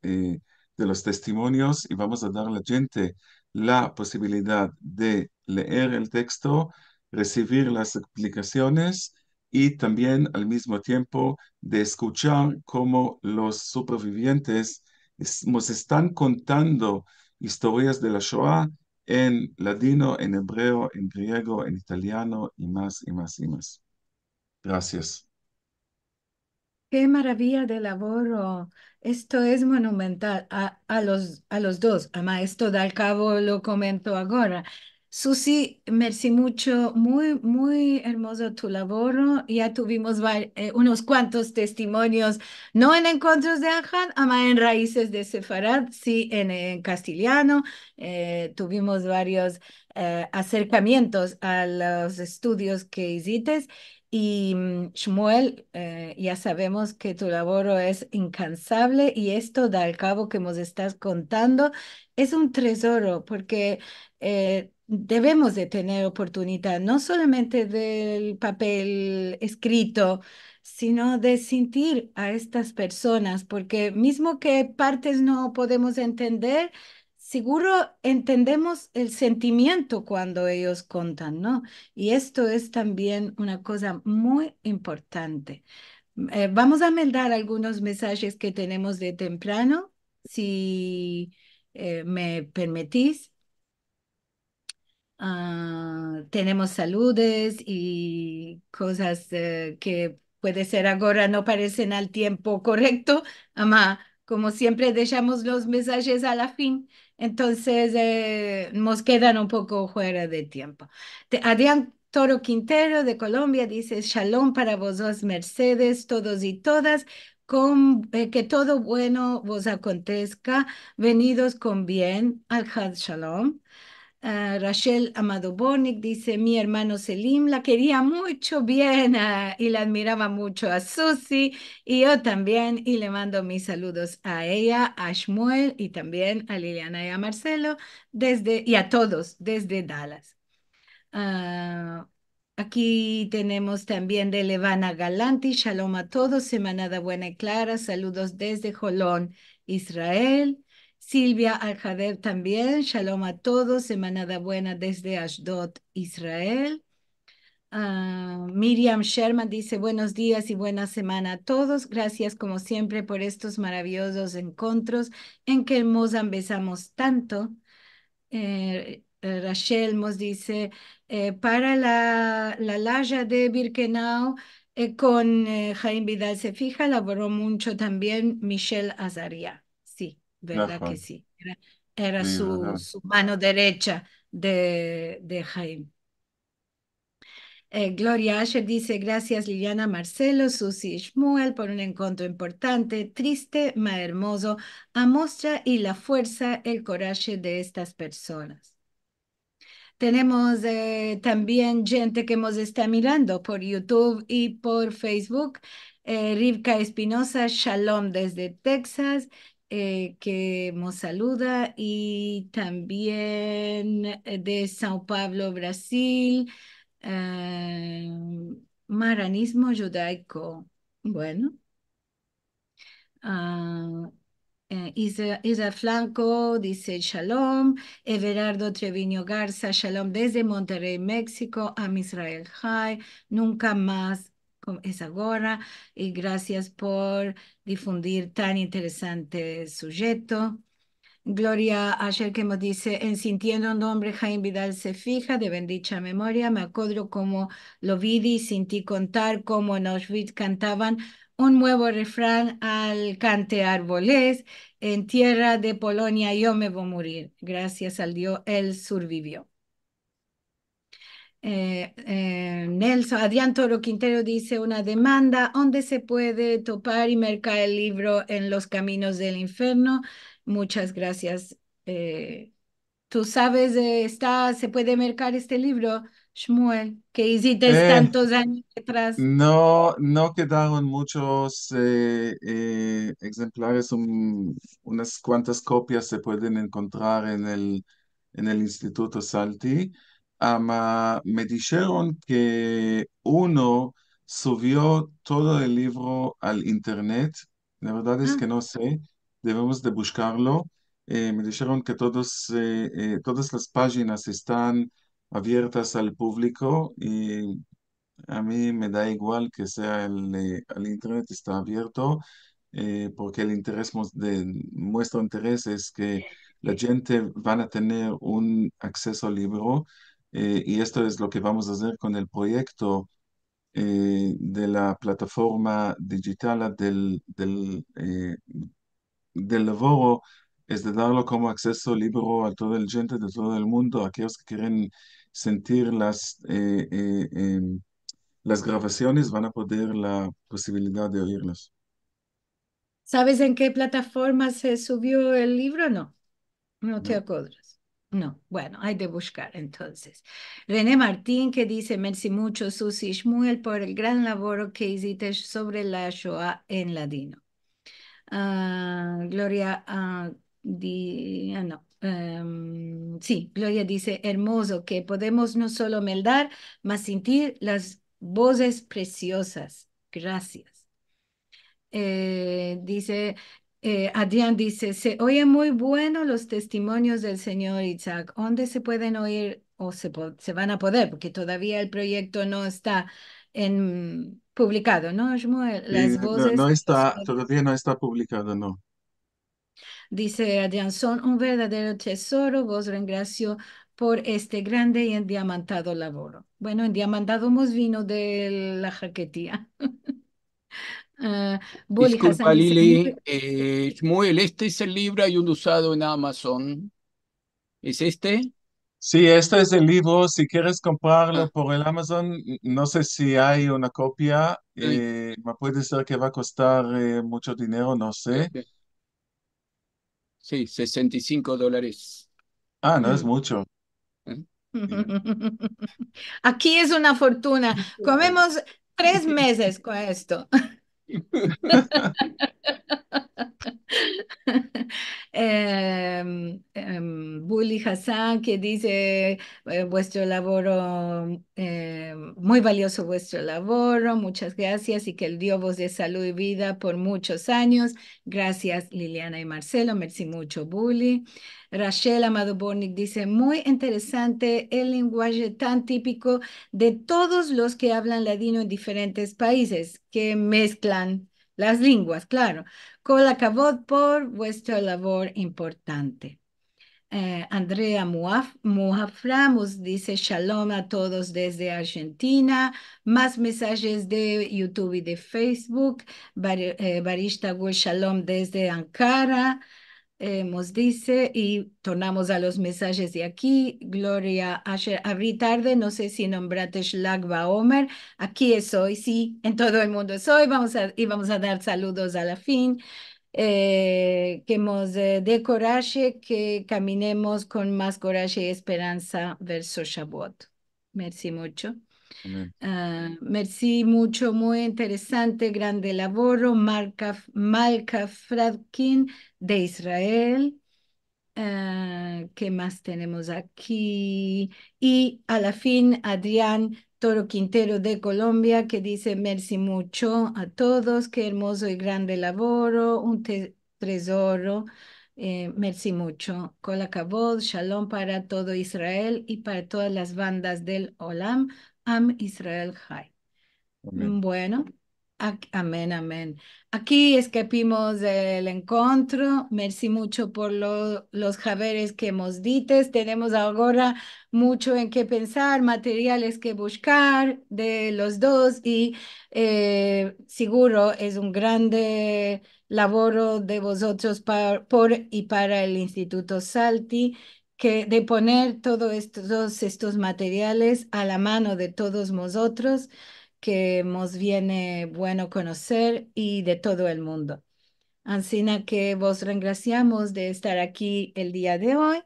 los testimonios y vamos a dar a la gente la posibilidad de leer el texto, recibir las explicaciones y también al mismo tiempo de escuchar cómo los supervivientes nos están contando historias de la Shoah en ladino, en hebreo, en griego, en italiano y más y más y más. Gracias. Qué maravilla de labor. Esto es monumental a los dos. Ama, esto del cabo lo comento ahora. Susi, merci mucho, muy, muy hermoso tu labor. Ya tuvimos unos cuantos testimonios, no en encuentros de Aján, ama en raíces de Sefarad, sí en castellano. Tuvimos varios acercamientos a los estudios que hiciste. Y Shmuel, ya sabemos que tu labor es incansable y esto, da al cabo que nos estás contando, es un tesoro porque debemos de tener oportunidad, no solamente del papel escrito, sino de sentir a estas personas, porque mismo que partes no podemos entender, seguro entendemos el sentimiento cuando ellos contan, ¿no? Y esto es también una cosa muy importante. Vamos a mandar algunos mensajes que tenemos de temprano, si me permitís. Tenemos saludes y cosas que puede ser ahora no parecen al tiempo correcto, ama, como siempre dejamos los mensajes a la fin, entonces nos quedan un poco fuera de tiempo. Adrián Toro Quintero de Colombia dice, Shalom para vosotros, Mercedes, todos y todas. Que todo bueno vos acontezca, venidos con bien, al Had Shalom. Rachel Amado Bonic dice, mi hermano Selim la quería mucho bien y la admiraba mucho a Susi y yo también y le mando mis saludos a ella, a Shmuel y también a Liliana y a Marcelo y a todos desde Dallas. Ah, aquí tenemos también de Levana Galanti, Shalom a todos, semanada buena y clara, saludos desde Jolón, Israel. Silvia Aljader también, Shalom a todos, semanada buena desde Ashdod, Israel. Miriam Sherman dice buenos días y buena semana a todos. Gracias como siempre por estos maravillosos encuentros en que nos besamos tanto. Rachel nos dice, para la Laya de Birkenau con Jaime Vidal se fija, laboró mucho también Michelle Azaria. Sí, verdad que נכון, sí. Era su, בוודאי. su mano derecha de Jaime. Gloria Asher dice, gracias Liliana, Marcelo, Susi y Shmuel por un encuentro importante, triste, ma hermoso, a mostrar y la fuerza, el coraje de estas personas. Tenemos también gente que nos está mirando por YouTube y por Facebook. Rivka Espinosa, Shalom desde Texas, que nos saluda. Y también de Sao Paulo, Brasil. eh, Maranismo judaico. Bueno. ah, Isa Flanco dice Shalom. Everardo Treviño Garza, Shalom desde Monterrey, México, a Israel High, nunca más es ahora. Y gracias por difundir tan interesante sujeto. Gloria ayer que me dice, en sintiendo un nombre, Jaime Vidal se fija, de bendita memoria, me acuerdo como lo vi y sentí contar cómo en Auschwitz cantaban un nuevo refrán al cante árboles, en tierra de Polonia yo me voy a morir. Gracias al Dios, él sobrevivió. Nelson, Adrián Toro Quintero dice una demanda, ¿dónde se puede topar y mercar el libro en los caminos del infierno? Muchas gracias. ¿Tú sabes, se puede mercar este libro, Shmuel, que hiciste Eh, tantos años atrás? No, no quedaron muchos ejemplares, unas cuantas copias se pueden encontrar en el Instituto Salti. Me dijeron que uno subió todo el libro al internet. La verdad es Ah, que no sé, debemos de buscarlo. Me dijeron que todas las páginas están abiertas al público y a mí me da igual que sea el internet está abierto, porque el interés nuestro interés es que la gente van a tener un acceso libre, y esto es lo que vamos a hacer con el proyecto de la plataforma digital del Lavoro. es de darlo como acceso libre a toda la gente de todo el mundo, aquellos que quieren sentir las grabaciones van a poder la posibilidad de oírlas. ¿Sabes en qué plataforma se subió el libro? No, no te ¿No? acuerdas. No, bueno, hay de buscar entonces. René Martín que dice, merci mucho, Susi y Shmuel, por el gran labor que hiciste sobre la Shoah en ladino. Gloria, no, sí, Gloria dice, hermoso, que podemos no solo meldar, mas sentir las voces preciosas. Gracias. Dice, Adrián dice, se oyen muy bueno los testimonios del señor Isaac. ¿Dónde se pueden oír o se van a poder? Porque todavía el proyecto no está publicado, ¿no, Shmuel? Y Las voces. todavía no está publicado, no. Dice Adrián, son un verdadero tesoro, vos rengracio por este grande y endiamantado labor. Bueno, endiamantado vino de la jaquetía. Bully Hassan Disculpa, dice, muy, Lili. Shmuel, este es el libro, hay un usado en Amazon. ¿Es este? Sí, este es el libro. Si quieres comprarlo Ah, por el Amazon, no sé si hay una copia. sí, Puede ser que va a costar mucho dinero, no sé. sí, $65. Ah, no es mm. mucho. ¿Eh? Aquí es una fortuna. Comemos 3 meses con esto. Bully Hassan que dice vuestro labor, muy valioso vuestro labor, muchas gracias y que el Dios vos dé salud y vida por muchos años. Gracias Liliana y Marcelo, merci mucho Bully. Rachel Amado Bornik dice, muy interesante el lenguaje tan típico de todos los que hablan ladino en diferentes países, que mezclan las lenguas, claro. Kola Kavod por vuestra labor importante. Andrea Muafra nos dice shalom a todos desde Argentina. Más mensajes de YouTube y de Facebook. Barishta Gul Shalom desde Ankara. Nos dice y tornamos a los mensajes de aquí. Gloria Asher, abrí tarde, no sé si nombraste Shlag Omer. Aquí es hoy, sí, en todo el mundo es hoy. Vamos a dar saludos a la fin. Que nos dé coraje, que caminemos con más coraje y esperanza verso Shabbat. Merci mucho. Amén. Merci mucho, muy interesante, grande laboro. Malka Fradkin de Israel. ¿Qué más tenemos aquí? Y a la fin, Adrián Toro Quintero de Colombia, que dice, merci mucho a todos, qué hermoso y grande laboro, un tesoro. Merci mucho. Kol hakavod, shalom para todo Israel y para todas las bandas del Olam, Am Israel Chai. Amén. Bueno, amén, amén. Aquí escapimos del encuentro. Merci mucho por los javeres que hemos dites. Tenemos ahora mucho en qué pensar, materiales que buscar de los dos y seguro es un grande laboro de vosotros por y para el Instituto Salti que de poner todos estos materiales a la mano de todos nosotros que nos viene bueno conocer y de todo el mundo. Ansina que vos rengraciamos de estar aquí el día de hoy.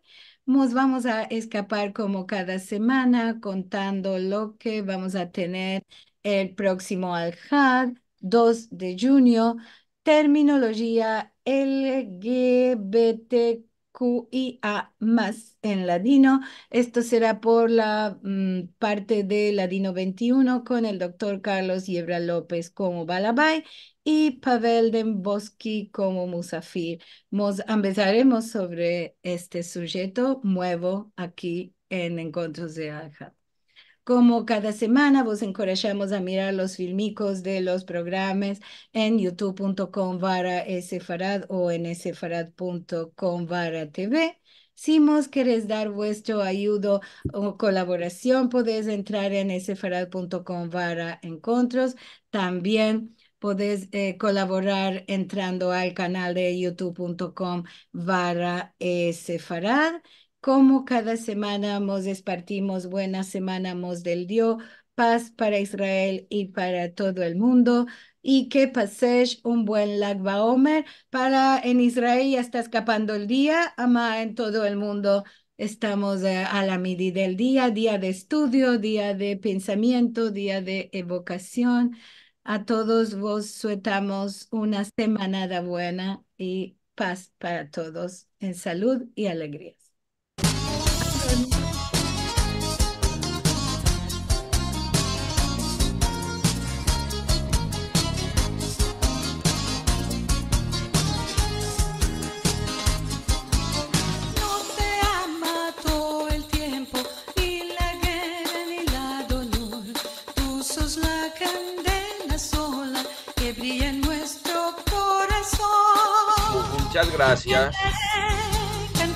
Nos vamos a escapar como cada semana contando lo que vamos a tener el próximo Al-Had, 2 de junio, terminología LGBTQIA más en ladino. Esto será por la parte de Ladino 21 con el doctor Carlos Yebra López como Balabay y Pavel Dembowski como Musafir. Empezaremos sobre este sujeto nuevo aquí en Encuentros de Alja. Como cada semana, vos encorajamos a mirar los filmicos de los programas en youtube.com/sfarad o en sfarad.com/tv. Si vos querés dar vuestro ayudo o colaboración, podés entrar en sfarad.com/encontros. También Podés colaborar entrando al canal de youtube.com/Sefarad. Como cada semana nos partimos buena semana nos del Dios, paz para Israel y para todo el mundo. Y que paséis un buen Lag BaOmer. Para en Israel ya está escapando el día, ama en todo el mundo. Estamos a la medida del día, día de estudio, día de pensamiento, día de evocación. A todos vos sueltamos una semanada buena y paz para todos en salud y alegrías. Muchas gracias.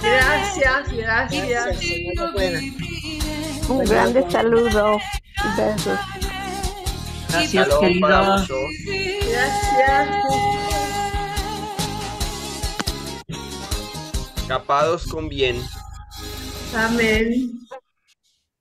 Gracias. Un grande saludo y besos. Gracias, Shalom querido. para muchos. Gracias. Capados con bien. Amén.